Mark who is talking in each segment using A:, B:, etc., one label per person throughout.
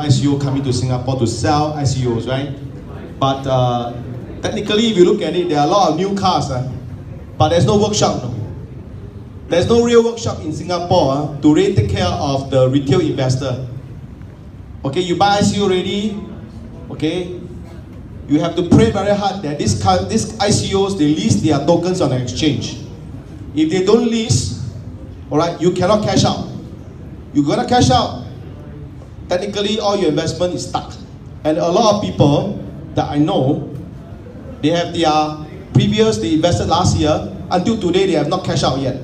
A: ICO coming to Singapore to sell ICOs, right? But technically, if you look at it, there are a lot of new cars, but there's no workshop. No? There's no real workshop in Singapore to really take care of the retail investor. Okay, you buy ICO already, okay, you have to pray very hard that these ICOs, they list their tokens on an exchange. If they don't list, all right, you cannot cash out. You're gonna cash out, technically all your investment is stuck. And a lot of people that I know, they have they invested last year, until today they have not cashed out yet.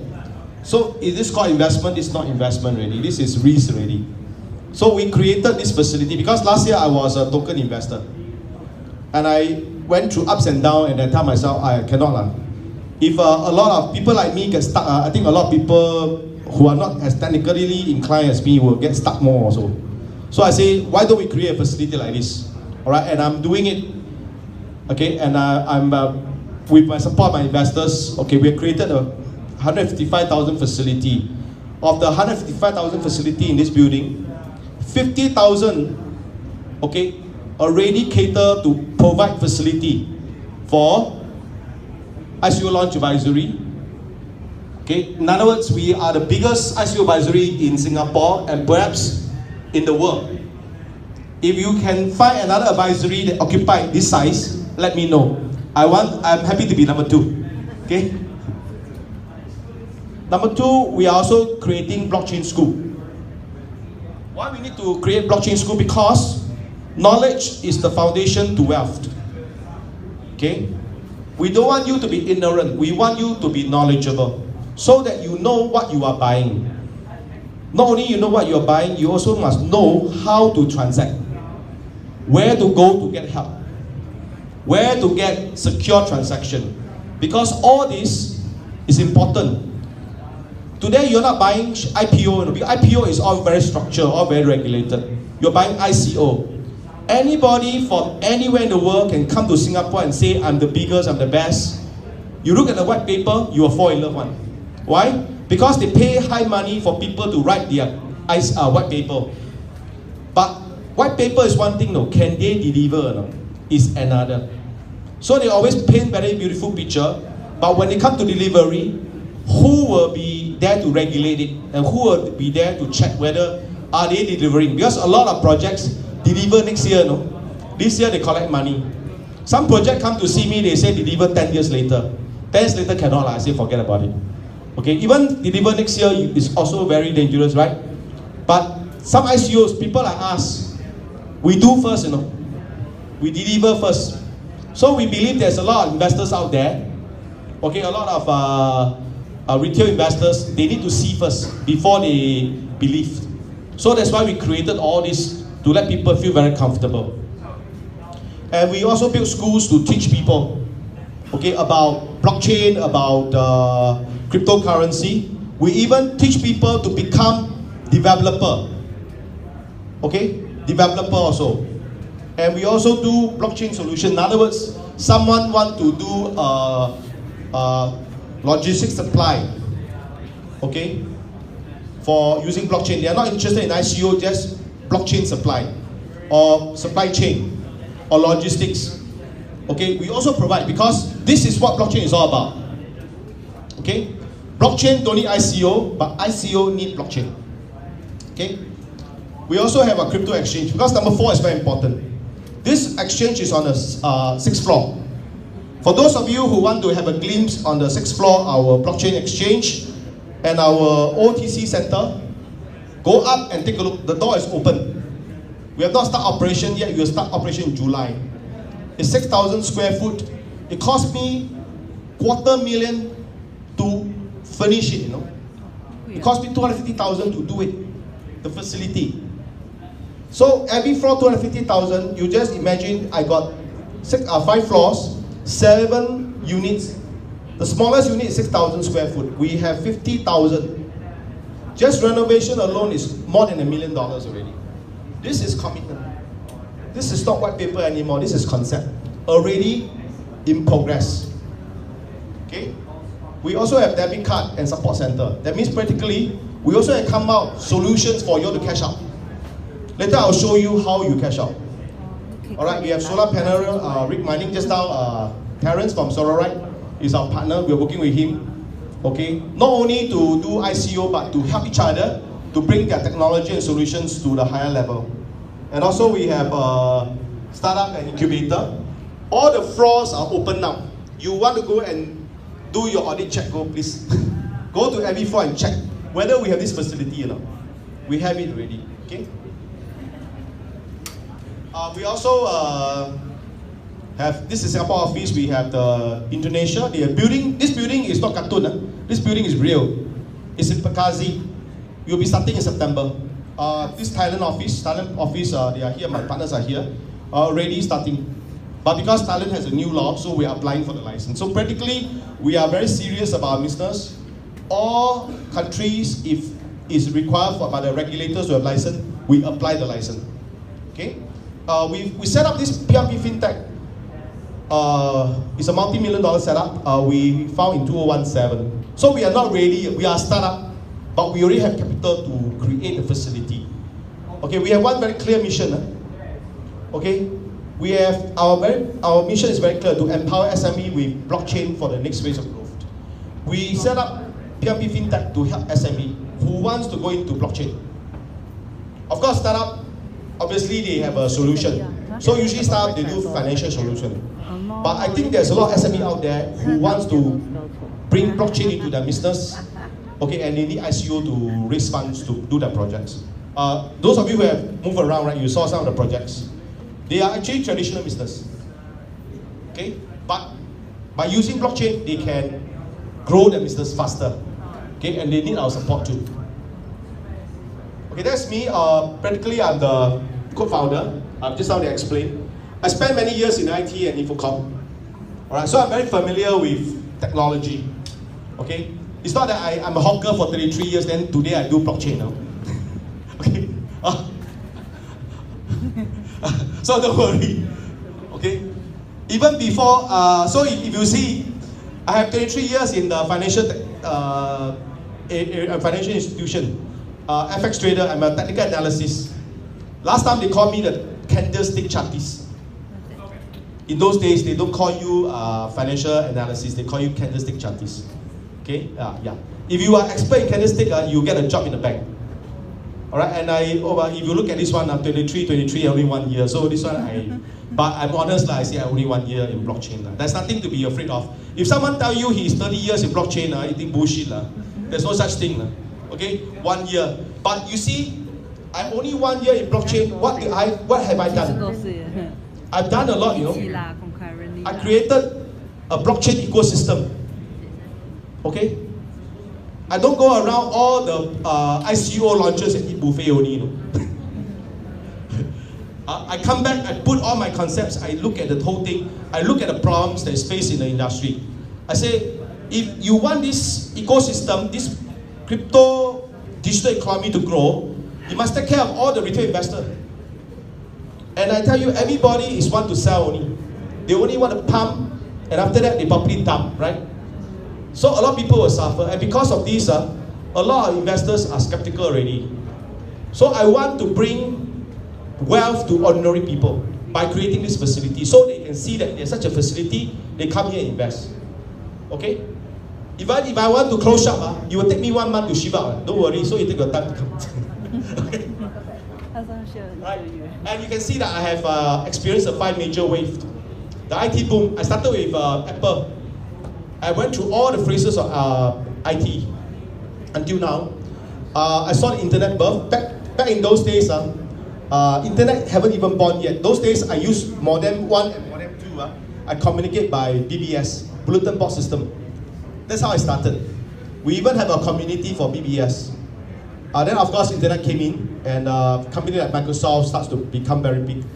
A: So is this called investment? It's not investment really, this is risk already. So we created this facility because last year I was a token investor. And I went through ups and downs and I tell myself, I cannot. If a lot of people like me get stuck, I think a lot of people who are not as technically inclined as me will get stuck more also. So I say, why don't we create a facility like this? All right, and I'm doing it. Okay, and I'm with my support, my investors. Okay, we have created a 155,000 facility. Of the 155,000 facility in this building, 50,000, okay, already cater to provide facility for ICO launch advisory. Okay, in other words, we are the biggest ICO advisory in Singapore and perhaps in the world. If you can find another advisory that occupy this size, let me know. I'm happy to be number 2. Okay. Number 2, we are also creating blockchain school. Why we need to create blockchain school? Because knowledge is the foundation to wealth. Okay. We don't want you to be ignorant. We want you to be knowledgeable, so that you know what you are buying. Not only you know what you are buying, you also must know how to transact, where to go to get help, where to get secure transaction, because all this is important. Today you're not buying IPO, because IPO is all very structured, all very regulated. You're buying ICO. Anybody from anywhere in the world can come to Singapore and say, I'm the biggest, I'm the best. You look at the white paper, you will fall in love one. Why? Because they pay high money for people to write their white paper. But white paper is one thing, no. Can they deliver? No? Is another. So they always paint very beautiful picture, but when it comes to delivery, who will be there to regulate it, and who will be there to check whether are they delivering? Because a lot of projects deliver next year, no? This year they collect money. Some project come to see me, they say deliver 10 years later. 10 years later cannot, I say forget about it. Okay, even deliver next year is also very dangerous, right? But some ICOs, people like us, we do first, you know. We deliver first. So we believe there's a lot of investors out there. Okay, a lot of retail investors, they need to see first before they believe. So that's why we created all this, to let people feel very comfortable. And we also build schools to teach people, okay, about blockchain, about cryptocurrency. We even teach people to become developer, okay, developer also. And we also do blockchain solution. In other words, someone want to do logistics supply, okay, for using blockchain. They are not interested in ICO, just blockchain supply, or supply chain, or logistics. Okay, we also provide, because this is what blockchain is all about. Okay, blockchain don't need ICO, but ICO need blockchain. Okay, we also have a crypto exchange, because number 4 is very important. This exchange is on the 6th floor. For those of you who want to have a glimpse on the 6th floor, our blockchain exchange and our OTC center, go up and take a look. The door is open. We have not started operation yet. We will start operation in July. It's 6,000 square foot. It cost me $250,000 to furnish it, you know. It cost me $250,000 to do it, the facility. So every floor $250,000. You just imagine I got 5 floors, 7 units. The smallest unit is 6,000 square foot. We have 50,000. Just renovation alone is more than $1 million already. This is commitment. This is not white paper anymore. This is concept. Already in progress. Okay? We also have debit card and support center. That means practically, we also have come out solutions for you to cash out. Later I'll show you how you cash out.
B: Okay.
A: Alright, we have solar panel rig mining just now. Terence from Solarite is our partner. We're working with him. Okay, not only to do ICO but to help each other to bring their technology and solutions to the higher level. And also we have a startup and incubator. All the floors are open now. You want to go and do your audit check, go please. Go to every floor and check whether we have this facility or not. We have it already. Okay. We also have, this is Singapore office, we have the Indonesia. They are building, this building is not cartoon, this building is real. It's in Pekazi. We'll be starting in September. This Thailand office, they are here, my partners are here, already starting. But because Thailand has a new law, so we are applying for the license. So practically, we are very serious about our business. All countries, if it's required by the regulators to have license, we apply the license. Okay? We set up this PRP FinTech. It's a multi-million-dollar setup. We found in 2017. So we are not ready, we are a startup, but we already have capital to create a facility. Okay, we have one very clear mission. Okay, we have our mission is very clear, to empower SME with blockchain for the next phase of growth. We set up PRP FinTech to help SME who wants to go into blockchain. Of course, startup, obviously they have a solution. So usually startup, they do financial solution. But I think there's a lot of SME out there who wants to bring blockchain into their business. Okay, and they need ICO to raise funds to do their projects. Those of you who have moved around, right, you saw some of the projects. They are actually traditional business. Okay, but by using blockchain, they can grow their business faster. Okay, and they need our support too. Okay, that's me. Practically, I'm the co-founder. Just how they explain. I spent many years in IT and Infocom. Alright, so I'm very familiar with technology. Okay, it's not that I'm a hawker for 33 years, then today I do blockchain now. Okay, so don't worry. Okay, even before, so if you see, I have 33 years in the financial institution, FX trader. I'm a technical analysis. Last time they called me the candlestick chartist. In those days, they don't call you financial analysis, they call you candlestick chartist. Okay, yeah. If you are expert in candlestick, you get a job in the bank. All right, and if you look at this one, I'm 23, only 1 year. So this one, but I'm honest, I say I only 1 year in blockchain. There's nothing to be afraid of. If someone tell you he's 30 years in blockchain, you think bullshit. There's no such thing. Okay, 1 year. But you see, I'm only 1 year in blockchain. What have I done? I've done a lot, you know. I created a blockchain ecosystem. Okay? I don't go around all the ICO launches and eat buffet only, you know. I come back, I put all my concepts, I look at the whole thing, I look at the problems that is faced in the industry. I say, if you want this ecosystem, this crypto digital economy to grow, you must take care of all the retail investors. And I tell you, everybody is want to sell only. They only want to pump, and after that, they probably dump, right? So a lot of people will suffer, and because of this, a lot of investors are skeptical already. So I want to bring wealth to ordinary people by creating this facility, so they can see that there's such a facility, they come here and invest. Okay? If I want to close shop, it will take me 1 month to ship out. Don't worry, so you take your time to come. Okay? Right. And you can see that I have experienced a 5 major wave. The IT boom, I started with Apple. I went through all the phases of IT until now. I saw the internet birth. Back in those days, internet haven't even born yet. Those days I used modem 1 and modem 2. I communicate by BBS, bulletin board system. That's how I started. We even have a community for BBS. Then of course internet came in, and company like Microsoft starts to become very big.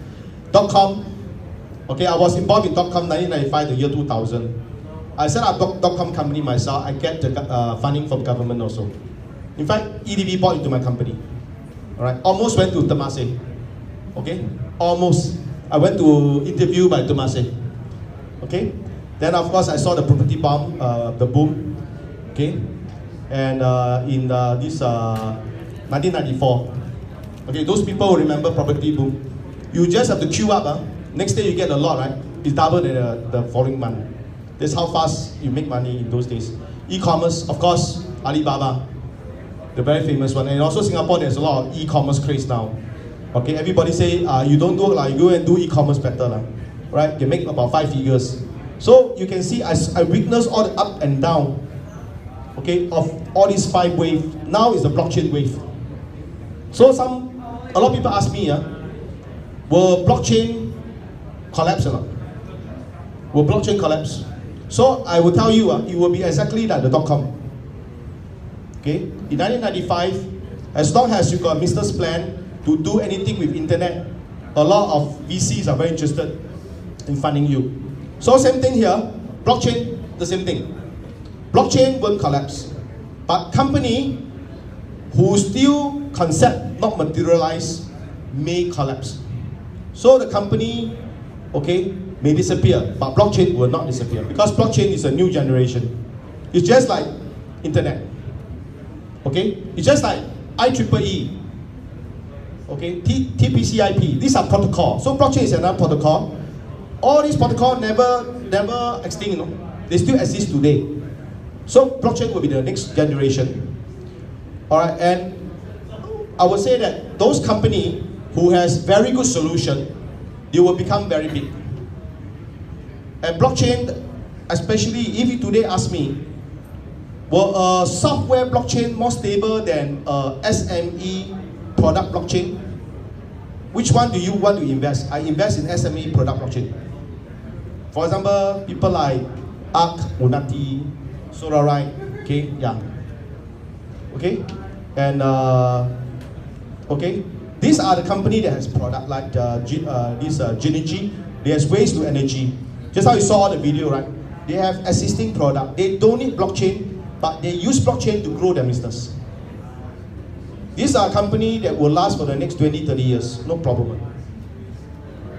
A: .com, okay, I was involved in .com 1995 to year 2000. I set up .com company myself. I get the funding from government also. In fact, EDB bought into my company. All right, almost went to Temasek. Okay, almost. I went to interview by Temasek. Okay, then of course I saw the property bomb, the boom. Okay, and in this 1994. Okay, those people will remember property boom. You just have to queue up. Next day you get a lot, right? It's double than the following month. That's how fast you make money in those days. E-commerce, of course, Alibaba, the very famous one. And also Singapore, there's a lot of e-commerce craze now. Okay, everybody say, you don't do it, you go and do e-commerce better. Right? You make about 5 figures. So you can see, I witnessed all the up and down, okay, of all these 5 waves. Now is the blockchain wave. So a lot of people ask me, will blockchain collapse or not? Will blockchain collapse? So I will tell you, it will be exactly like the .com. Okay, in 1995, as long as you got a business plan to do anything with internet, a lot of VCs are very interested in funding you. So same thing here, blockchain, the same thing. Blockchain won't collapse, but company who still concept not materialize may collapse. So the company, okay, may disappear, but blockchain will not disappear because blockchain is a new generation. It's just like internet. Okay, it's just like IEEE. Okay, TCP/IP. These are protocols. So blockchain is another protocol. All these protocols never extinct. They still exist today. So blockchain will be the next generation. All right, and I would say that those companies who has very good solution, they will become very big. And blockchain, especially if you today ask me, will a software blockchain more stable than a SME product blockchain? Which one do you want to invest? I invest in SME product blockchain. For example, people like Arc, Unati, Sorarite, okay, yeah. Okay, and okay, these are the company that has product like Ginergy. They has waste to energy. Just how you saw the video, right? They have existing product. They don't need blockchain, but they use blockchain to grow their business. These are a company that will last for the next 20, 30 years, no problem.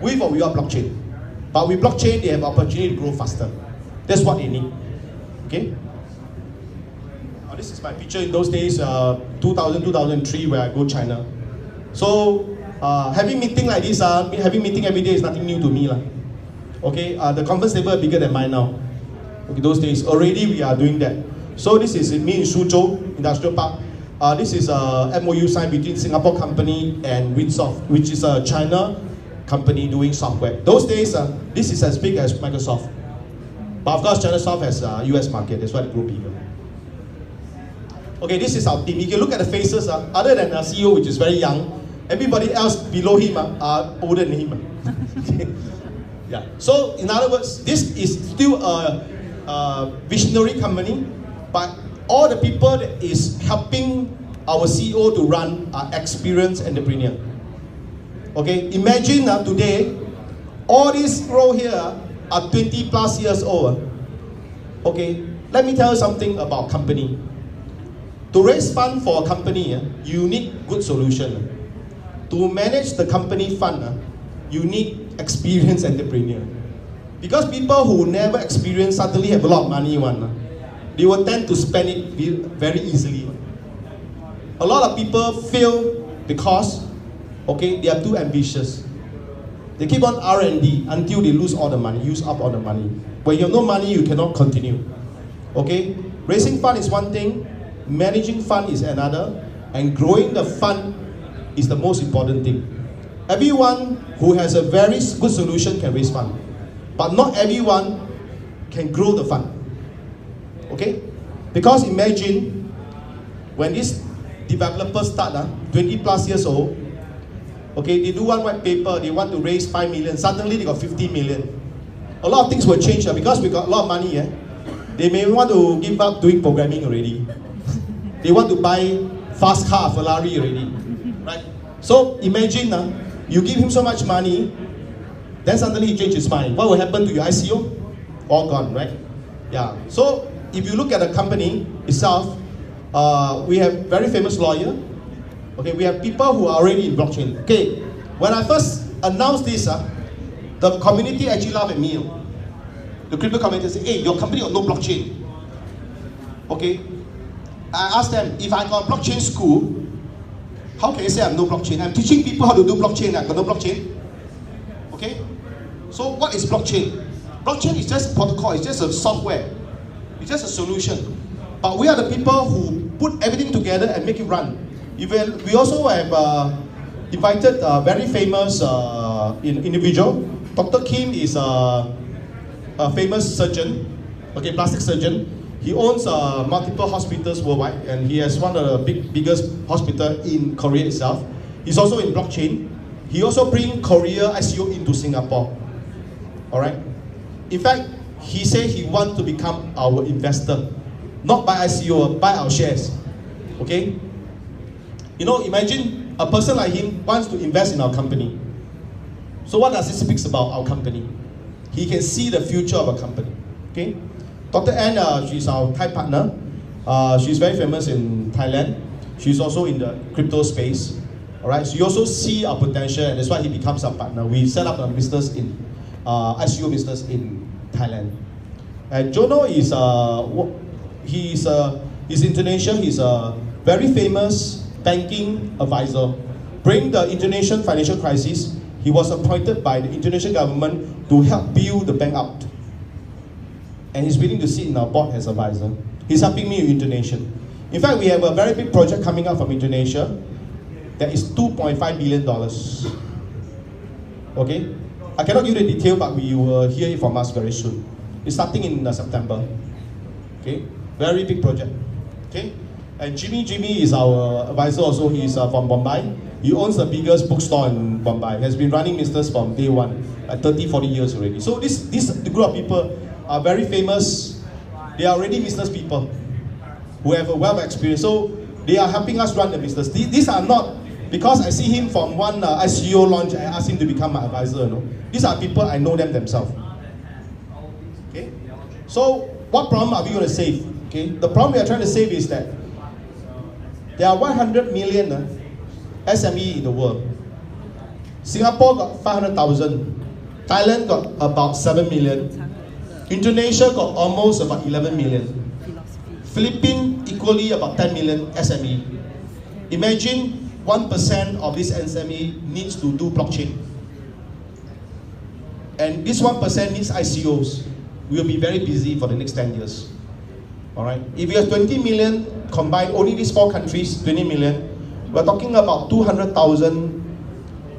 A: With or without blockchain. But with blockchain, they have opportunity to grow faster. That's what they need. Okay? This is my picture in those days, 2000, 2003, where I go China. So, having meeting like this, having meeting every day is nothing new to me. Okay, the conference table is bigger than mine now. Okay, those days, already we are doing that. So this is me in Suzhou Industrial Park. This is a MOU signed between Singapore company and Winsoft, which is a China company doing software. Those days, this is as big as Microsoft. But of course, China Soft has a US market, that's why the group bigger. Okay, this is our team. You can look at the faces, other than our CEO, which is very young, everybody else below him are older than him. Yeah. So, in other words, this is still a visionary company, but all the people that is helping our CEO to run are experienced entrepreneurs. Okay, imagine today, all these row here are 20 plus years old. Okay, let me tell you something about company. To raise fund for a company, you need good solution. To manage the company fund, you need experienced entrepreneur. Because people who never experience suddenly have a lot of money, they will tend to spend it very easily. A lot of people fail because, okay, they are too ambitious. They keep on R&D until they lose all the money, use up all the money. When you have no money, you cannot continue. Okay, raising fund is one thing, managing fund is another, and growing the fund is the most important thing. Everyone who has a very good solution can raise fund, but not everyone can grow the fund. Okay? Because imagine when these developers start, 20 plus years old, okay, they do one white paper, they want to raise 5 million, suddenly they got 50 million. A lot of things will change because we got a lot of money. They may want to give up doing programming already. They want to buy fast car, Ferrari already. Right? So imagine you give him so much money, then suddenly he changes his mind. What will happen to your ICO? All gone, right? Yeah. So if you look at the company itself, we have very famous lawyer. Okay, we have people who are already in blockchain. Okay, when I first announced this, the community actually laughed at me. The crypto community said, "Hey, your company got no blockchain." Okay, I asked them, if I got a blockchain school, How can you say I'm no blockchain? I'm teaching people how to do blockchain. I've got no blockchain. Okay? So what is blockchain? Blockchain is just a protocol. It's just a software. It's just a solution. But we are the people who put everything together and make it run. We also have invited a very famous individual. Dr. Kim is a famous surgeon, okay, plastic surgeon. He owns multiple hospitals worldwide, and he has one of the biggest hospital in Korea itself. He's also in blockchain. He also bring Korea ICO into Singapore. All right. In fact, he said he wants to become our investor, not buy ICO, buy our shares. Okay. You know, imagine a person like him wants to invest in our company. So what does this speak about our company? He can see the future of our company. Okay. Dr. Ann, she's our Thai partner. She's very famous in Thailand. She's also in the crypto space. All right. She also see our potential, and that's why he becomes our partner. We set up a business in ICO business in Thailand. And Jono is he's Indonesian. He's a very famous banking advisor. During the Indonesian financial crisis, he was appointed by the Indonesian government to help build the bank out. And he's willing to sit in our board as advisor. He's helping me with Indonesia. In fact, we have a very big project coming up from Indonesia that is $2.5 billion. Okay? I cannot give you the detail, but we will hear it from us very soon. It's starting in September. Okay? Very big project. Okay? And Jimmy is our advisor also. He's from Bombay. He owns the biggest bookstore in Bombay. He has been running business from day one, 30, 40 years already. So the group of people are very famous. They are already business people who have a wealth of experience. So they are helping us run the business. These are not, because I see him from one ICO launch, I asked him to become my advisor. No? These are people, I know them themselves. Okay? So what problem are we going to save? Okay? The problem we are trying to save is that there are 100 million SME in the world. Singapore got 500,000. Thailand got about 7 million. Indonesia got almost about 11 million. Philippines equally about 10 million SME. Imagine 1% of this SME needs to do blockchain. And this 1% needs ICOs. We will be very busy for the next 10 years. Alright? If we have 20 million combined, only these 4 countries, 20 million, we're talking about 200,000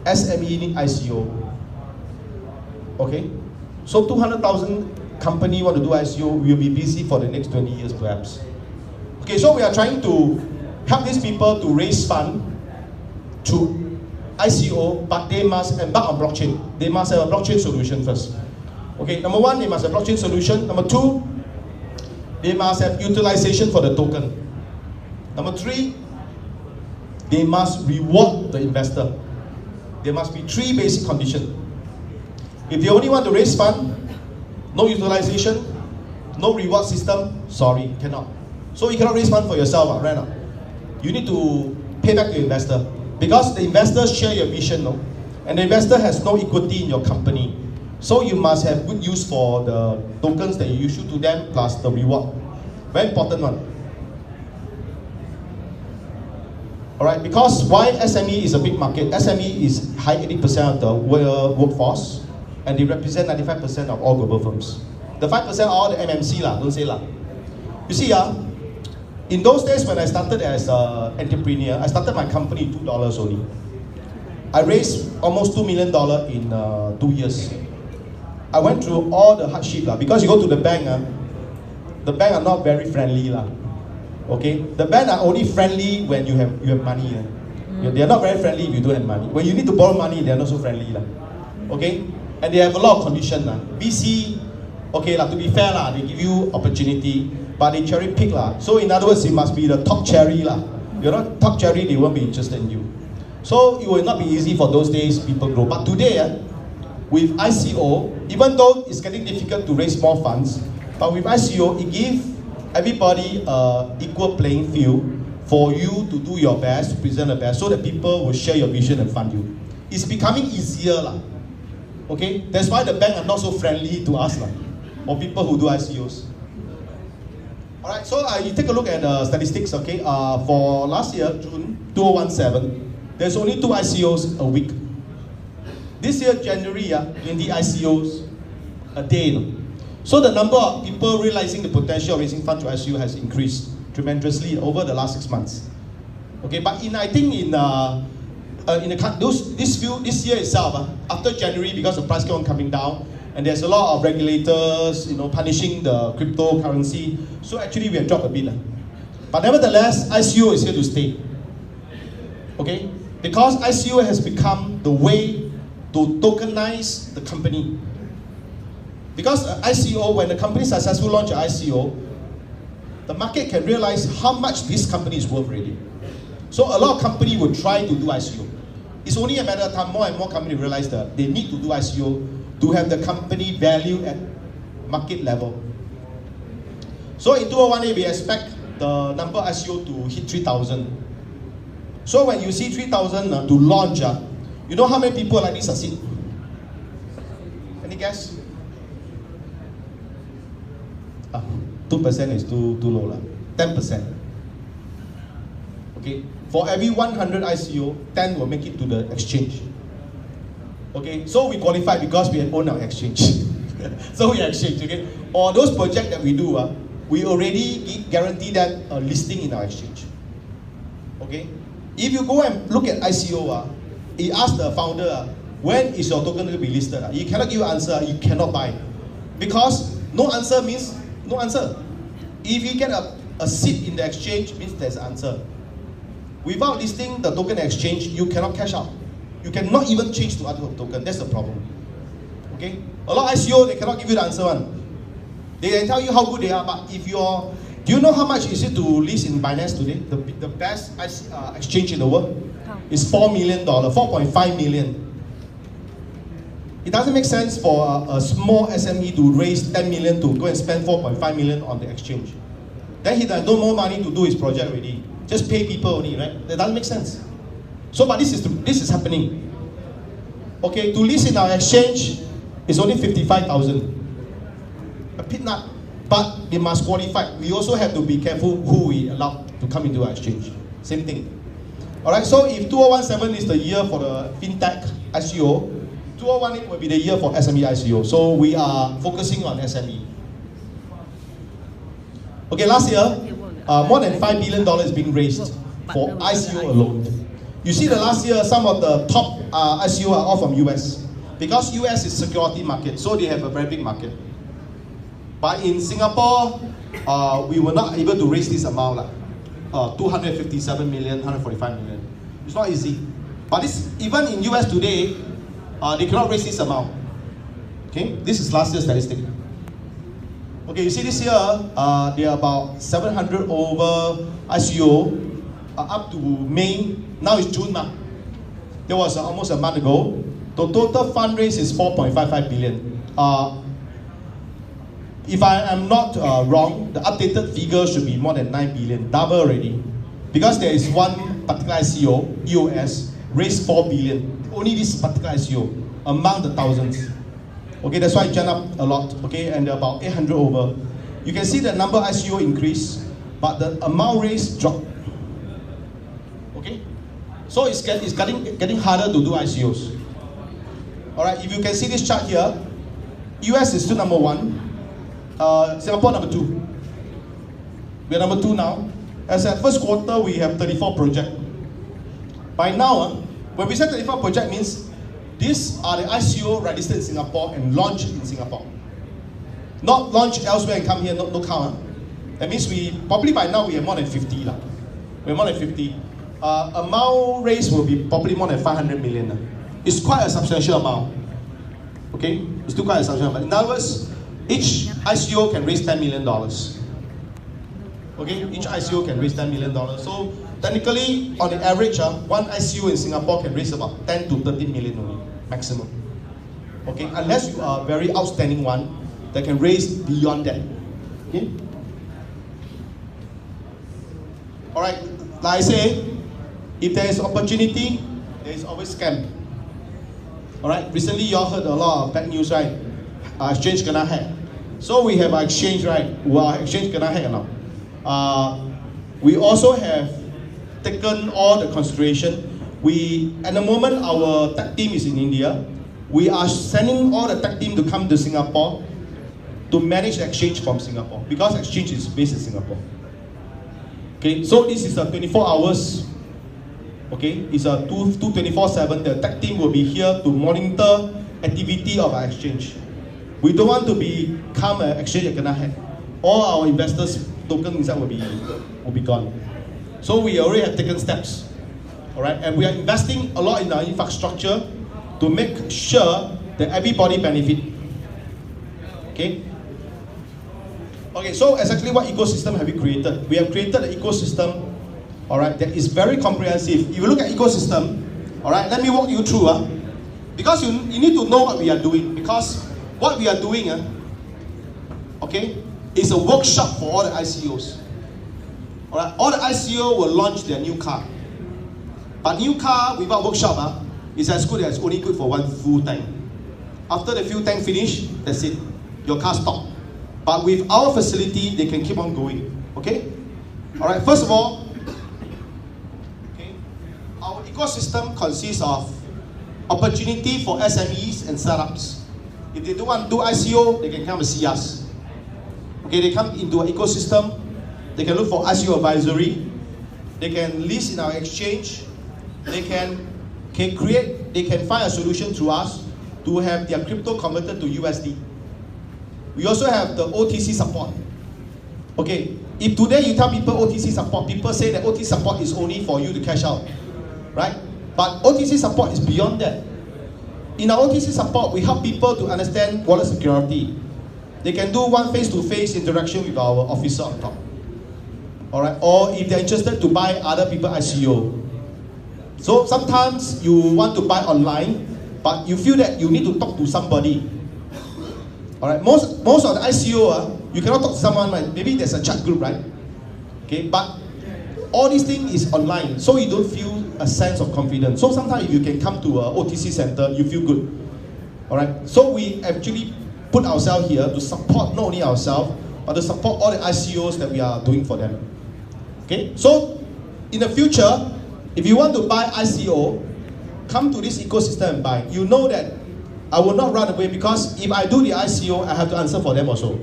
A: SME need ICO. Okay? So 200,000 company want to do ICO, we'll be busy for the next 20 years perhaps. Okay, so we are trying to help these people to raise funds to ICO, but they must embark on blockchain. They must have a blockchain solution first. Okay, number 1, they must have a blockchain solution. Number 2, they must have utilization for the token. Number 3, they must reward the investor. There must be 3 basic conditions. If they only want to raise fund, no utilization, no reward system, sorry, cannot. So you cannot raise fund for yourself, right now. You need to pay back to the investor. Because the investors share your vision, no? And the investor has no equity in your company. So you must have good use for the tokens that you issue to them plus the reward. Very important one. Alright, because why SME is a big market? SME is high 80% of the workforce, and they represent 95% of all global firms. The 5% are all the MMC lah, don't say lah. You see, in those days when I started as an entrepreneur, I started my company $2 only. I raised almost $2 million in 2 years. I went through all the hardship lah, because you go to the bank are not very friendly lah. Okay, the bank are only friendly when you have money. They are not very friendly if you don't have money. When you need to borrow money, they are not so friendly lah. Okay, and they have a lot of conditions lah. BC, okay lah. To be fair lah, they give you opportunity, but they cherry pick lah. So in other words, you must be the top cherry lah. You're not top cherry, they won't be interested in you. So it will not be easy for those days people grow. But today, with ICO, even though it's getting difficult to raise more funds, but with ICO, it gives everybody equal playing field for you to do your best, to present the best, so that people will share your vision and fund you. It's becoming easier lah. Okay, that's why the bank are not so friendly to us lah, or people who do ICOs. Alright, so you take a look at the statistics. Okay, for last year, June 2017, there's only 2 ICOs a week. This year, January, 20 ICOs a day. So the number of people realizing the potential of raising funds to ICO has increased tremendously over the last 6 months. Okay, but I think this year itself, after January, because the price kept on coming down, and there's a lot of regulators, punishing the cryptocurrency. So actually, we have dropped a bit. But nevertheless, ICO is here to stay. Okay, because ICO has become the way to tokenize the company. Because ICO, when the company successfully launch an ICO, the market can realize how much this company is worth already. So a lot of companies will try to do ICO. It's only a matter of time, more and more companies realize that they need to do ICO to have the company value at market level. So in 2018, we expect the number of ICO to hit 3,000. So when you see 3,000 to launch, you know how many people likely succeed? Any guess? 2% is too low. 10%. Okay, for every 100 ICO, 10 will make it to the exchange. Okay, so we qualify because we own our exchange. So we exchange, okay? Or those projects that we do, we already guarantee that a listing in our exchange. Okay? If you go and look at ICO, he asked the founder, when is your token going to be listed? You cannot give an answer, you cannot buy. Because no answer means no answer. If you get a seat in the exchange, means there's an answer. Without listing the token exchange, you cannot cash out. You cannot even change to other token. That's the problem. Okay? A lot of ICO, they cannot give you the answer one. They can tell you how good they are, but if you're... Do you know how much is it to list in Binance today? The best exchange in the world is $4 million, 4.5 million. It doesn't make sense for a small SME to raise 10 million to go and spend 4.5 million on the exchange. Then he has no more money to do his project already. Just pay people only, right? That doesn't make sense. So, but this is happening. Okay, to list in our exchange is only 55,000. A peanut, but they must qualify. We also have to be careful who we allow to come into our exchange. Same thing. All right. So, if 2017 is the year for the fintech ICO, 2018 will be the year for SME ICO. So, we are focusing on SME. Okay, last year, more than $5 billion is being raised for ICO alone. You see, the last year, some of the top ICO are all from US. Because US is security market, so they have a very big market. But in Singapore, we were not able to raise this amount, 257 million, 145 million. It's not easy. But even in US today, they cannot raise this amount. Okay, this is last year's statistic. Okay, you see this year, there are about 700 over ICO up to May. Now it's June now. That was almost a month ago. The total fundraise is 4.55 billion. If I am not wrong, the updated figure should be more than 9 billion, double already. Because there is one particular ICO, EOS, raised 4 billion. Only this particular ICO, among the thousands. Okay, that's why it jumped up a lot. Okay, and about 800 over. You can see the number of ICO increase, but the amount raised dropped. Okay, so it's getting harder to do ICOs. All right, if you can see this chart here, US is still number 1, Singapore number 2. We are number 2 now. As at first quarter, we have 34 projects. By now, when we say 34 projects, means these are the ICO registered in Singapore and launched in Singapore. Not launched elsewhere and come here, no count. That means we, probably by now we have more than 50. We have more than 50. Amount raised will be probably more than 500 million. It's quite a substantial amount. Okay? It's still quite a substantial amount. In other words, each ICO can raise $10 million. Okay? Each ICO can raise $10 million. So, technically, on the average, one ICO in Singapore can raise about 10 to 13 million only, maximum. Okay? Unless you are a very outstanding one that can raise beyond that. Okay? Alright, like I say, if there is opportunity, there is always scam. Alright, recently you all heard a lot of bad news, right? Exchange kena hack. So we have our exchange, right? Well, exchange kena hack now. We also have taken all the consideration At the moment, our tech team is in India. We are sending all the tech team to come to Singapore to manage the exchange from Singapore, because exchange is based in Singapore. Okay, so this is a 24 hours. Okay, it's a 24/7. The tech team will be here to monitor activity of our exchange. We don't want to become an exchange that cannot hack. All our investors' token inside will be gone. So we already have taken steps. All right, and we are investing a lot in our infrastructure to make sure that everybody benefit. Okay. Okay, so exactly what ecosystem have we created? We have created an ecosystem, all right, that is very comprehensive. If you look at ecosystem, all right, let me walk you through. Because you need to know what we are doing. Because what we are doing, okay, is a workshop for all the ICOs. All right, all the ICO will launch their new car. But new car without workshop is as good as only good for one full tank. After the fuel tank finish, that's it. Your car stop. But with our facility, they can keep on going. Okay? All right. First of all, okay, our ecosystem consists of opportunity for SMEs and startups. If they don't want to do ICO, they can come and see us. Okay, they come into an ecosystem. They can look for ICO advisory. They can list in our exchange. They can find a solution through us to have their crypto converted to USD. We also have the OTC support. Okay, if today you tell people OTC support, people say that OTC support is only for you to cash out, right? But OTC support is beyond that. In our OTC support, we help people to understand wallet security. They can do one face-to-face interaction with our officer on top. All right, or if they're interested to buy other people's ICO. So sometimes you want to buy online, but you feel that you need to talk to somebody. All right, most of the ICO, you cannot talk to someone, right? Maybe there's a chat group, right? Okay, but all these things is online, so you don't feel a sense of confidence. So sometimes if you can come to a OTC center, you feel good. All right, so we actually put ourselves here to support not only ourselves, but to support all the ICOs that we are doing for them. Okay, so in the future, if you want to buy ICO, come to this ecosystem and buy. You know that I will not run away, because if I do the ICO, I have to answer for them also.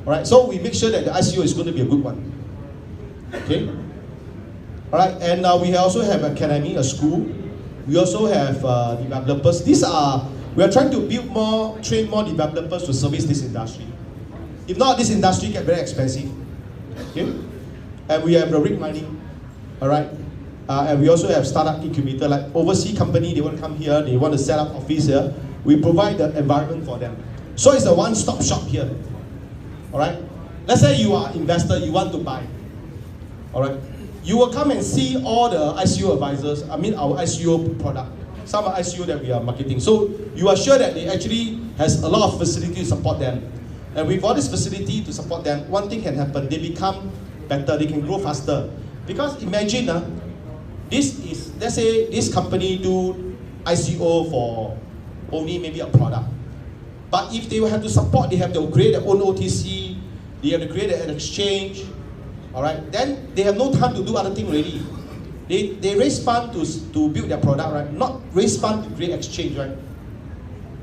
A: All right, so we make sure that the ICO is going to be a good one. Okay. All right, and we also have academy, a school. We also have developers. We are trying to train more developers to service this industry. If not, this industry gets very expensive. Okay, and we have the rig mining. All right. And we also have startup incubator, like overseas company, they want to come here, they want to set up office here. We provide the environment for them. So it's a one-stop shop here. All right. Let's say you are an investor, you want to buy. All right. You will come and see all the ICO advisors. I mean our ICO product. Some are ICO that we are marketing. So you are sure that they actually has a lot of facility to support them. And with all this facility to support them, one thing can happen. They become better. They can grow faster. Because imagine, let's say this company do ICO for only maybe a product. But if they will have to support, they have to create their own OTC, they have to create an exchange, all right? Then they have no time to do other things already. They raise fund to build their product, right? Not raise fund to create exchange, right?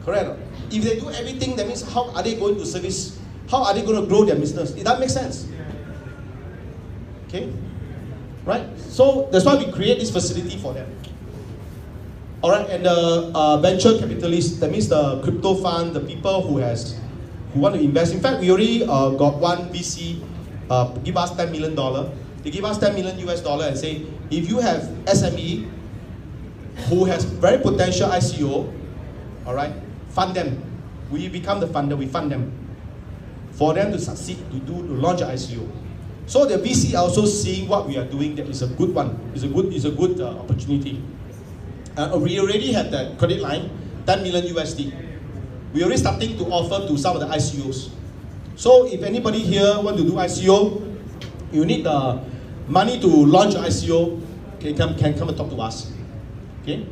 A: Correct. If they do everything, that means how are they going to service? How are they going to grow their business? Does that make sense? Okay? Right? So that's why we create this facility for them. All right, and the venture capitalists, that means the crypto fund, the people who want to invest. In fact, we already got one VC give us $10 million. They give us $10 million and say, if you have SME who has very potential ICO, all right, fund them. We become the funder, we fund them for them to succeed to launch an ICO. So the VC are also seeing what we are doing. That is a good one. It's a good opportunity. We already have that credit line, $10 million. We already starting to offer to some of the ICOs. So if anybody here want to do ICO, you need the money to launch an ICO, can come and talk to us. Okay.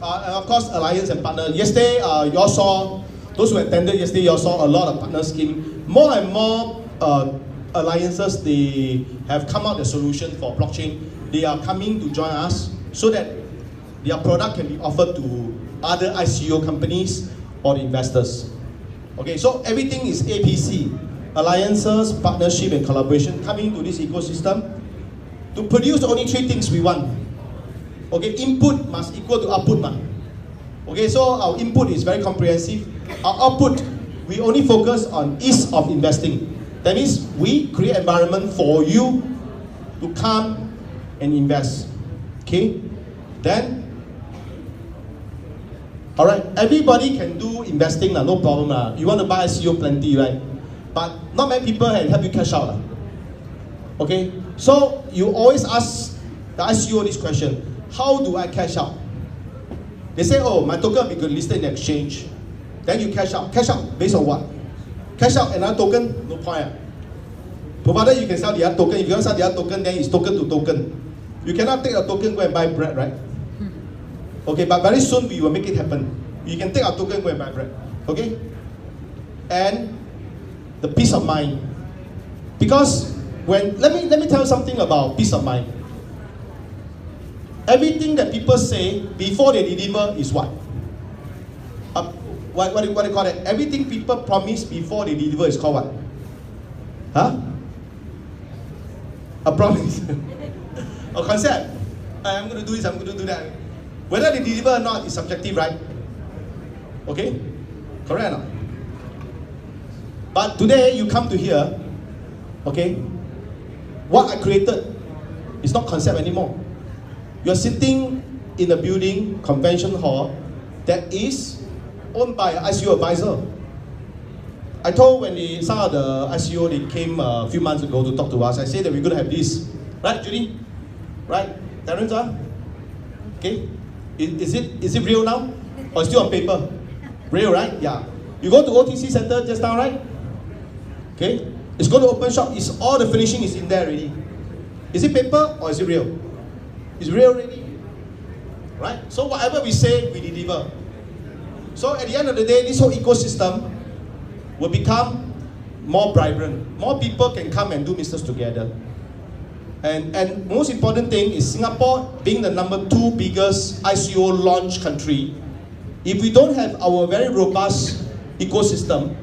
A: And of course, alliance and partner. Yesterday, you all saw, those who attended yesterday, you all saw a lot of partner scheme. More and more alliances, they have come out with a solution for blockchain. They are coming to join us. so that their product can be offered to other ICO companies or investors. Okay, so everything is APC, alliances, partnership, and collaboration coming into this ecosystem to produce only three things we want. Okay, input must equal to output. Okay, so our input is very comprehensive. Our output, we only focus on ease of investing. That means we create environment for you to come and invest. Okay, then, all right, everybody can do investing, no problem. You want to buy ICO, plenty, right? But not many people can help you cash out. Okay, so you always ask the ICO this question: how do I cash out? They say, oh, my token will be listed in the exchange. Then you cash out. Cash out based on what? Cash out another token, no point. Provided you can sell the other token. If you don't sell the other token, then it's token to token. You cannot take a token, go and buy bread, right? Okay, but very soon we will make it happen. You can take our token, go and buy bread. Okay? And the peace of mind. Because let me tell you something about peace of mind. Everything that people say before they deliver is what? What do you call it? Everything people promise before they deliver is called what? Huh? A promise. A concept. I'm going to do this, I'm going to do that. Whether they deliver or not is subjective, right? Okay? Correct or not? But today you come to here, okay? What I created is not concept anymore. You're sitting in a building, convention hall, that is owned by an ICO advisor. I told when some of the ICO, they came a few months ago to talk to us, I said that we're going to have this. Right, Judy? Right? Terence? Okay? Is it real now? Or still on paper? Real, right? Yeah. You go to OTC Center just now, right? Okay? It's going to open shop. It's all the finishing is in there already. Is it paper or is it real? It's real already. Right? So whatever we say, we deliver. So at the end of the day, this whole ecosystem will become more vibrant. More people can come and do business together. And most important thing is Singapore being the #2 biggest ICO launch country. If we don't have our very robust ecosystem,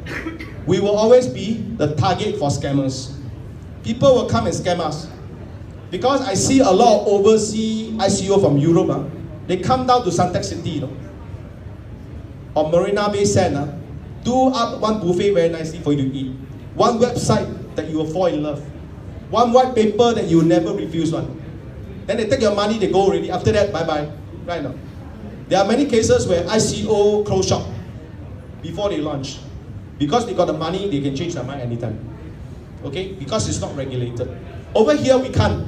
A: we will always be the target for scammers. People will come and scam us. Because I see a lot of overseas ICO from Europe, they come down to Suntec City, or Marina Bay Sands, do up one buffet very nicely for you to eat. One website that you will fall in love. One white paper that you will never refuse one. Then they take your money, they go already. After that, bye-bye. Right now. There are many cases where ICO close shop before they launch. Because they got the money, they can change their mind anytime. Okay? Because it's not regulated. Over here, we can't.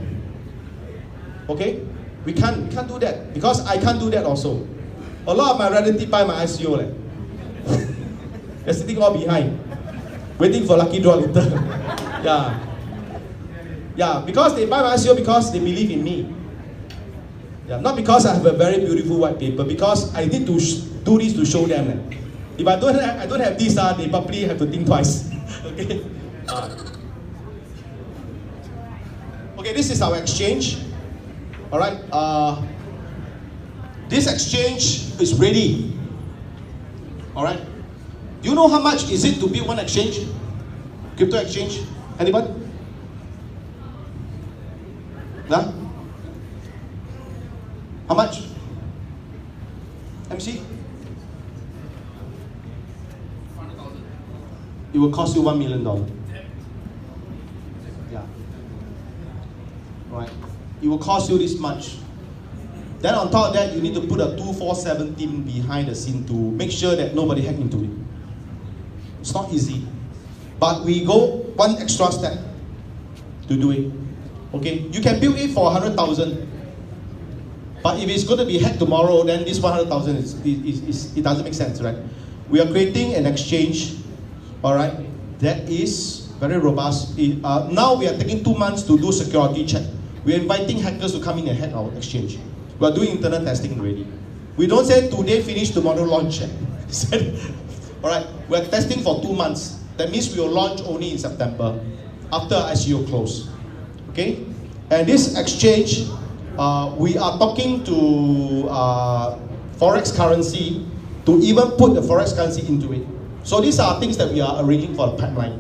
A: Okay? We can't do that. Because I can't do that also. A lot of my relatives buy my ICO. They're sitting all behind. Waiting for lucky draw later. Yeah. Yeah, because they buy my ICO because they believe in me. Yeah, not because I have a very beautiful white paper, because I need to do this to show them. If I don't have this, they probably have to think twice. Okay? Okay, this is our exchange. Alright, this exchange is ready. Alright. Do you know how much is it to build one exchange? Crypto exchange? Anybody? Huh? How much? MC?
B: 100,000.
A: It will cost you $1 million. Yeah. Right. It will cost you this much. Then on top of that, you need to put a 247 team behind the scene to make sure that nobody hack into it. It's not easy. But we go one extra step to do it. Okay? You can build it for 100,000. But if it's going to be hacked tomorrow, then this 100,000 it doesn't make sense, right? We are creating an exchange, all right, that is very robust. Now we are taking 2 months to do security check. We are inviting hackers to come in and hack our exchange. We are doing internal testing already. We don't say today finish, tomorrow launch. All right, we are testing for 2 months. That means we will launch only in September, after ICO close. Okay, and this exchange we are talking to forex currency to even put the forex currency into it. So these are things that we are arranging for the pipeline.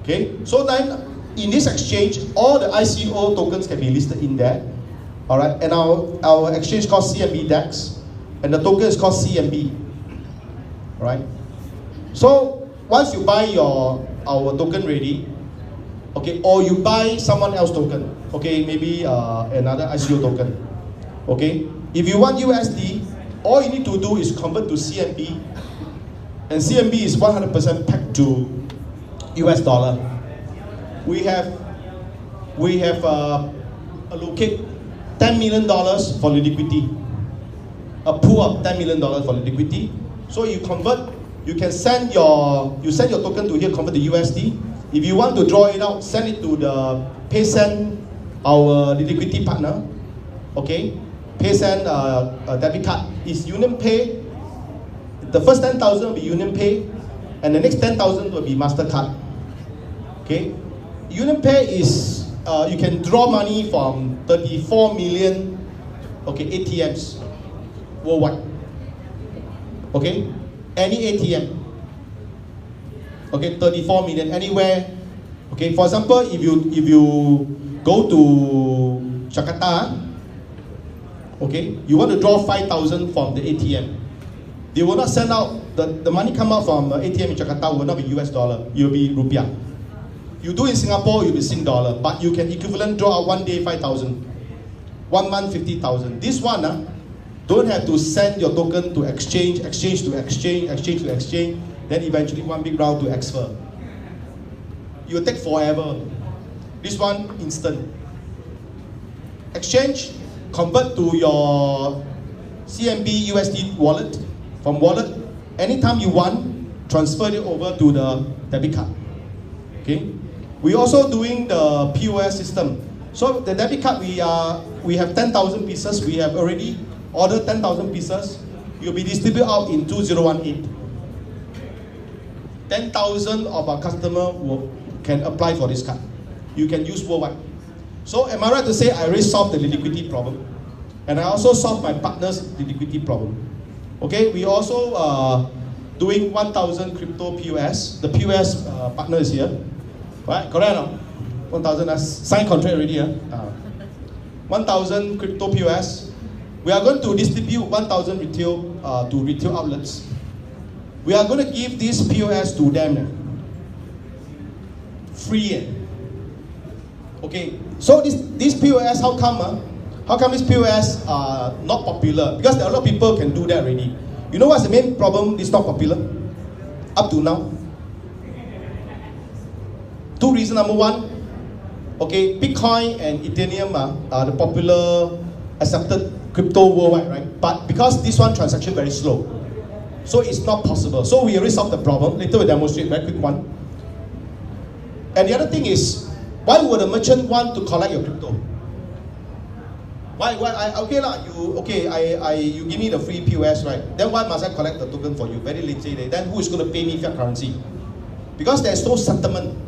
A: Okay, so then in this exchange, all the ICO tokens can be listed in there. All right, and our exchange called CMB DEX, and the token is called CMB. All right. So once you buy our token ready, okay, or you buy someone else token, okay, maybe another ICO token, okay. If you want USD, all you need to do is convert to CMB, and CMB is 100% pegged to US dollar. We have allocate $10 million for liquidity, a pool of $10 million for liquidity. So you convert, you can send your token to here, convert to USD. If you want to draw it out, send it to the PaySend, our liquidity partner. Okay, PaySend debit card is UnionPay. The first 10,000 will be UnionPay, and the next 10,000 will be MasterCard. Okay, UnionPay is you can draw money from 34 million ATMs worldwide. Okay, any ATM. Okay, 34 million anywhere. Okay, for example, if you go to Jakarta, okay, you want to draw 5,000 from the ATM. They will not send out the money come out from the ATM in Jakarta will not be US dollar. It will be rupiah. You do in Singapore, you'll be Sing dollar, but you can equivalent draw out one day 5,000, 1 month 50,000. This one, don't have to send your token to exchange to exchange, then eventually one big round to exfer. It will take forever. This one, instant. Exchange, convert to your CMB USD wallet. From wallet, anytime you want, transfer it over to the debit card. Okay. We also doing the POS system. So the debit card, we have 10,000 pieces. We have already ordered 10,000 pieces. You'll be distributed out in 2018. 10,000 of our customer can apply for this card. You can use worldwide. So am I right to say I already solved the liquidity problem, and I also solved my partner's liquidity problem. Okay, we also doing 1,000 crypto POS. The POS partner is here. Right, correct no? 1,000 signed contract already. 1,000 crypto POS. We are going to distribute 1,000 retail to retail outlets. We are going to give this POS to them free. Okay, so this POS, how come this POS not popular? Because there are a lot of people can do that already. You know what's the main problem? It's not popular up to now. Two reasons. Number one, okay, Bitcoin and Ethereum are the popular accepted crypto worldwide, right? But because this one transaction very slow, so it's not possible. So we already solved the problem. Later we'll demonstrate very quick one. And the other thing is, why would a merchant want to collect your crypto? Why you give me the free POS, right? Then why must I collect the token for you? Very lazy day. Then who is going to pay me fiat currency? Because there's no settlement.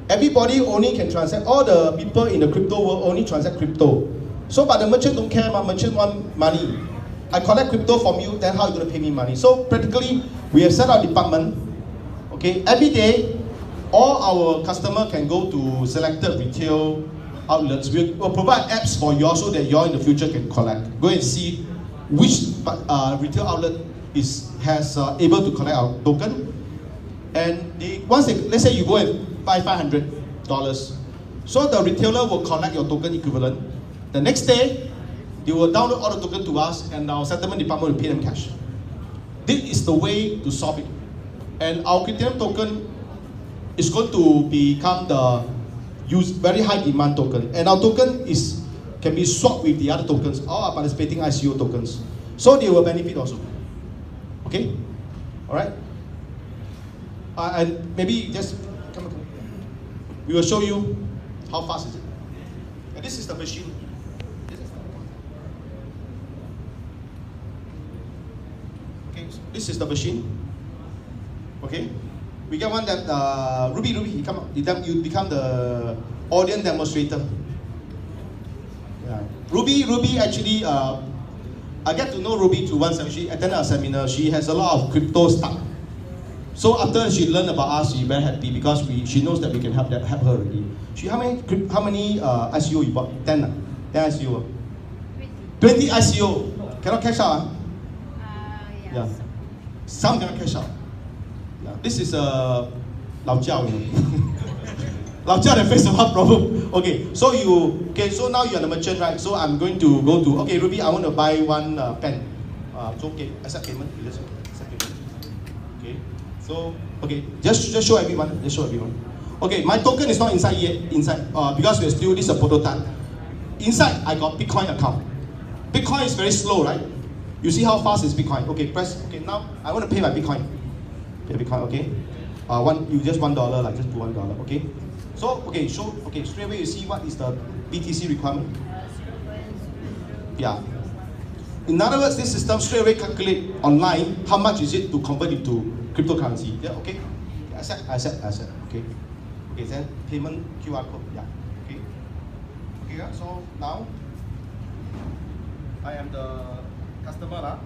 A: Everybody only can transact. All the people in the crypto world only transact crypto. So, but the merchant don't care. My merchant want money. I collect crypto from you. Then how are you going to pay me money? So practically, we have set our department. Okay, every day, all our customer can go to selected retail outlets. We'll provide apps for you so that you all in the future can collect. Go and see which retail outlet has able to collect our token. And let's say you go and buy $500, so the retailer will collect your token equivalent. The next day, they will download all the token to us, and our settlement department will pay them cash. This is the way to solve it. And our Ethereum token is going to become the very high demand token, and our token can be swapped with the other tokens, all our participating ICO tokens, so they will benefit also. Okay, all right. And maybe just come. We will show you how fast is it. And this is the machine. Okay, so this is the machine. Okay. We get one that Ruby, you become the audience demonstrator. Ruby actually, I get to know Ruby through one seminar. She attended a seminar. She has a lot of crypto stuff. So after she learned about us, she's very happy because she knows that we can help her already. How many ICO you bought? 10 ICO. 20 ICO. Cannot cash out. Yeah. Some cannot cash out. Yeah. This is Lao Jiao. Lao Jiao that face a lot of problem. Okay, so so now you're the merchant, right? So I'm going to go to, okay, Ruby, I want to buy one pen. So okay, accept payment. Accept payment. Okay. So okay, just show everyone. Just show everyone. Okay, my token is not inside yet. Because we're still, this is a prototype. Inside, I got Bitcoin account. Bitcoin is very slow, right? You see how fast is Bitcoin? Okay, press. Okay, now I want to pay my Bitcoin. Pay Bitcoin. Okay. You just $1, like just put $1. Okay. So okay, straight away you see what is the BTC requirement. Yeah. In other words, this system straight away calculate online how much is it to convert into cryptocurrency. Yeah. Okay. Accept. Okay. Okay. Then payment QR code. Yeah. Okay. Okay. So now I am the customer.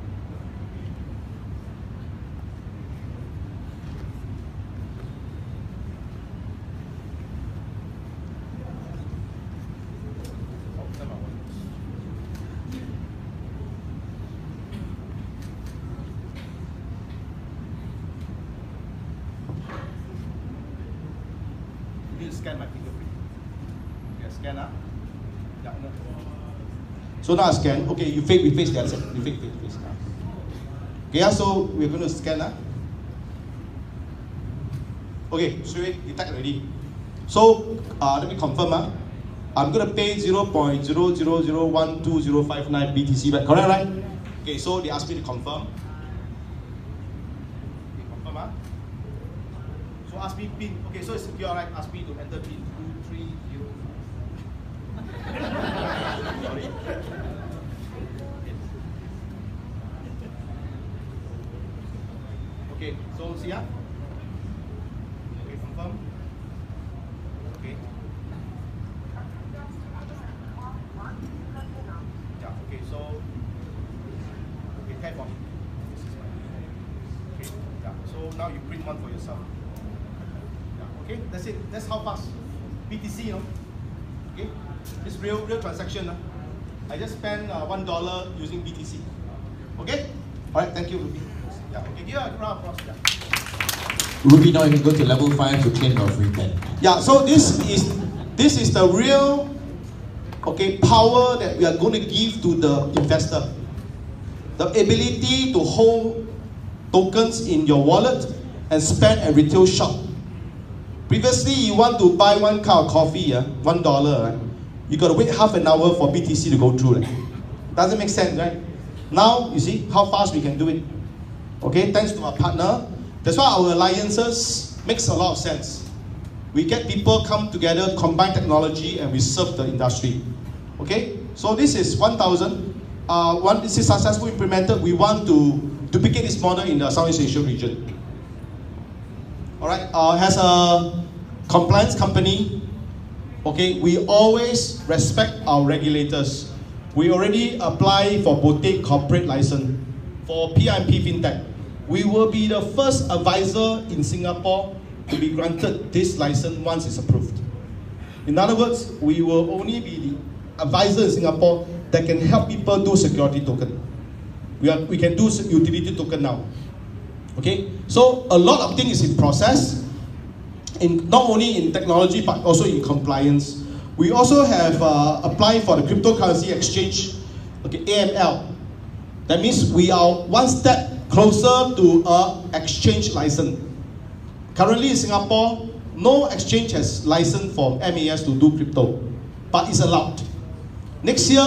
A: Scan my fingerprint. Okay, scan up. Yeah, no. So now I scan. Okay, you face the other side. You face. Okay, so we're going to scan up. Okay, straight detect already. So let me confirm. I'm going to pay 0.000120059 BTC, right? Correct, right? Okay, so they asked me to confirm. Okay, confirm. So ask me PIN. Okay, so it's secure, right? Ask me to enter PIN 2305. Sorry. Okay, so see ya. Okay, confirm. Okay. Yeah, okay, so okay, tap on. Okay, yeah. So now you print one for yourself. Okay, that's it. That's how fast. BTC, you know. Okay, this real transaction. I just spent $1 using BTC. Okay. All right. Thank you, Ruby. Yeah. Okay. Give a round of applause. Yeah.
B: Ruby, now you can go to level 5 to claim your free pen.
A: Yeah. So this is the real power that we are going to give to the investor. The ability to hold tokens in your wallet and spend at retail shop. Previously, you want to buy one cup of coffee, $1, right? You got to wait half an hour for BTC to go through. Right? Doesn't make sense, right? Now, you see how fast we can do it. Okay, thanks to our partner. That's why our alliances makes a lot of sense. We get people come together, combine technology, and we serve the industry. Okay, so this is 1,000. This is successfully implemented. We want to duplicate this model in the Southeast Asia region. All right, as a compliance company, okay, we always respect our regulators. We already apply for boutique corporate license for PIMP FinTech. We will be the first advisor in Singapore to be granted this license once it's approved. In other words, we will only be the advisor in Singapore that can help people do security token. We can do utility token now. Okay, so a lot of things is in process, not only in technology but also in compliance. We also have applied for the cryptocurrency exchange, okay, AML. That means we are one step closer to an exchange license. Currently in Singapore, no exchange has license for MAS to do crypto, but it's allowed. Next year,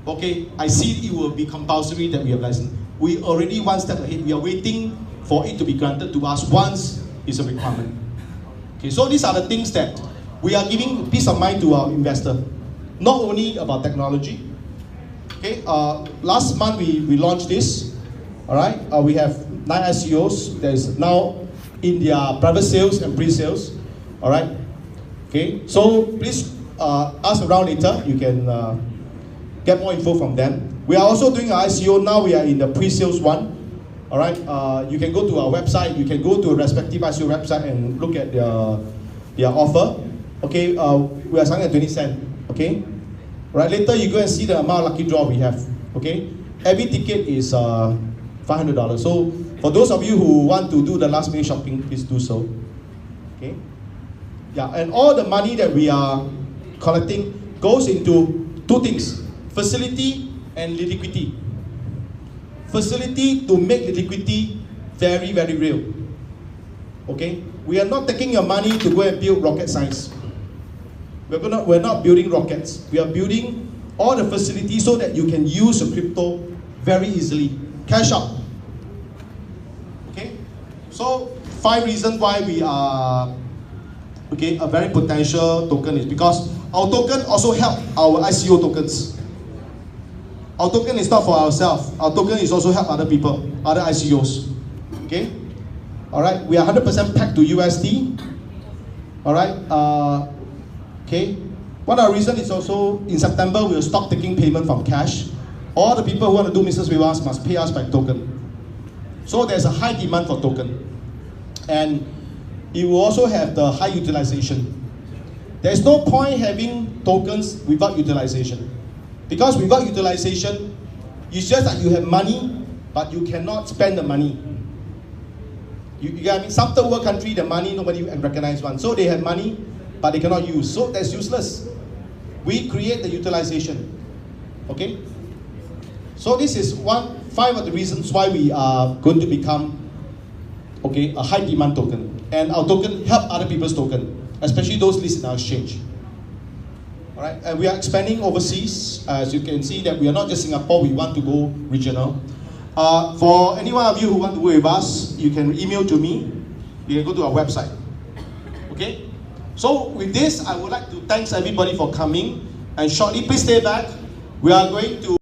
A: okay, I see it will be compulsory that we have license. We already one step ahead. We are waiting for it to be granted to us once it's a requirement. Okay, so these are the things that we are giving peace of mind to our investor. Not only about technology. Okay, last month we launched this. All right, we have 9 ICOs that is now in their private sales and pre-sales. All right. Okay, so please ask around later. You can get more info from them. We are also doing our ICO. Now we are in the pre-sales one. All right, you can go to our website. You can go to a respective ICO website and look at their offer. Okay, we are starting at 20 cents. Okay, right. Later you go and see the amount of lucky draw we have. Okay, every ticket is $500. So for those of you who want to do the last minute shopping, please do so. Okay, yeah, and all the money that we are collecting goes into two things: facility and liquidity. Facility to make the liquidity very, very real. Okay? We are not taking your money to go and build rocket science. We're not building rockets. We are building all the facilities so that you can use your crypto very easily. Cash out. Okay? So 5 reasons why we are a very potential token is because our token also help our ICO tokens. Our token is not for ourselves. Our token is also help other people, other ICOs. Okay? Alright, we are 100% pegged to USD. Alright, okay. One of the reasons is also in September we will stop taking payment from cash. All the people who want to do business with us must pay us by token. So there's a high demand for token. And it will also have the high utilization. There's no point having tokens without utilization. Because without utilization, it's just that you have money, but you cannot spend the money. You get what I mean? Some third world country, the money, nobody recognize one. So they have money, but they cannot use. So that's useless. We create the utilization. Okay? So this is 5 of the reasons why we are going to become a high demand token. And our token help other people's token, especially those listed in our exchange. Alright, and we are expanding overseas. As you can see that we are not just Singapore, we want to go regional. For any one of you who want to work with us, you can email to me. You can go to our website. Okay? So with this, I would like to thank everybody for coming. And shortly, please stay back. We are going to